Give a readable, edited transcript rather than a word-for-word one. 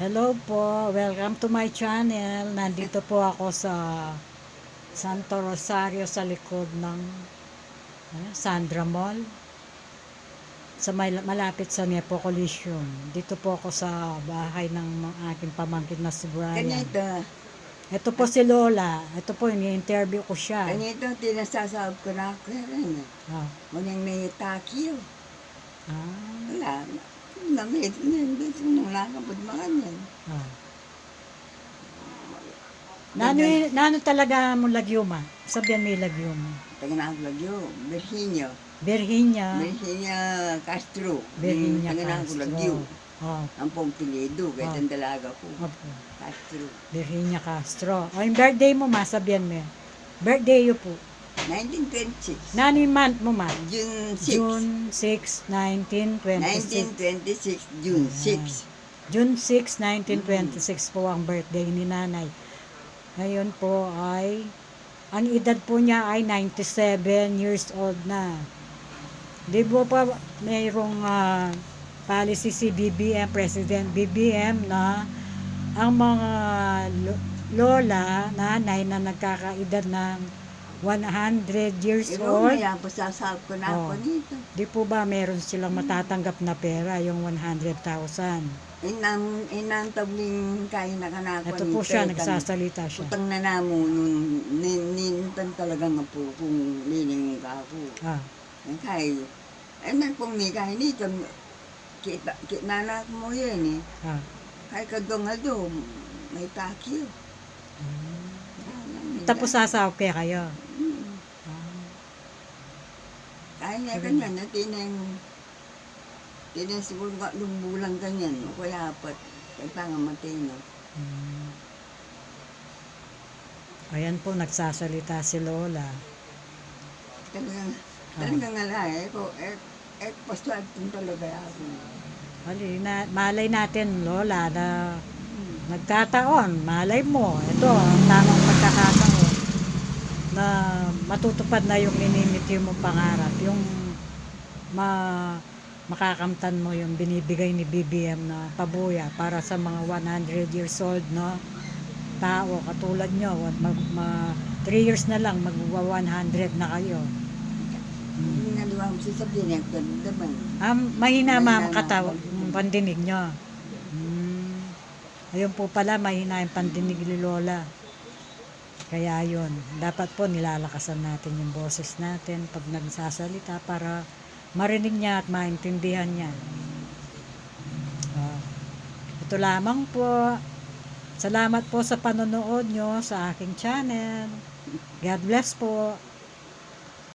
Hello po, welcome to my channel. Nandito po ako sa Santo Rosario sa likod ng Sandra Mall. Malapit sa Nepo Coliseum. Dito po ako sa bahay ng aking pamangkin na si Brian. Ganito. Ito po si Lola. Ito po, ini-interview ko siya. Ganito, tinasasawag ko na ako rin. Ah. Muning may takyo. Ah. Wala. Namit niyan. Nung nakapod mga niyan. Ah. Nano talaga mo lagyuma? Sabihan may lagyuma. Taga na ako lagyo. Virginio. Virginia. Virginia Castro. Virginia Taga na ako Castro. lagyo. Oh. Ang pong pilido. Kahit Oh. ang dalaga ko. Opo. Castro. Virginia Castro. O, yung birthday mo, ma, sabihan mo. Birthday yo po. 1926. Nano yung month mo, ma? June 6. June 6, 1926. 1926. June 6. June 6, 1926 po ang birthday ni nanay. Ngayon po ay, ang edad po niya ay 97 years old na. Di po pa mayroong policy si BBM, President BBM na ang mga lola, nanay na nagkakaedad ng 100 years Pero old. maya po sasawag ko na ako Oh. dito. Di po ba meron silang matatanggap na pera, yung 100,000? Inang tabling kain na kanako. Ito po siya, nagsasalita siya. Utang na namo nun, nintan talaga nga po kung lining ka ako. Ah, Ang kayo. Ay man pong ni kain nito, nanak mo yan eh. ah. Kaya kadong do, may takyo. Tapos sasawag kaya kayo. Kaya nga kanyan, na tinang siguro nga lumbulang kanyan, o kaya apat, kaya pangamatay na. Ayan po, nagsasalita si Lola. Talagang ala paswag kong talaga ako. Malay natin, Lola, na nagkataon, malay mo, ito, ang tamang pagkakataon na matutupad na yung minimiti mong pangarap, yung makakamtan mo yung binibigay ni BBM na pabuya para sa mga 100 years old na tao katulad nyo. 3 years na lang, magwa 100 na kayo. Naliwa mo siya sabihin niya, naman. Mahina ma'am katawa, pandinig nyo. Ayun po pala, mahina yung pandinig ni Lola. Kaya yun, dapat po nilalakasan natin yung boses natin pag nagsasalita para marinig niya at maintindihan niya. Ito lamang po. Salamat po sa panonood nyo sa aking channel. God bless po.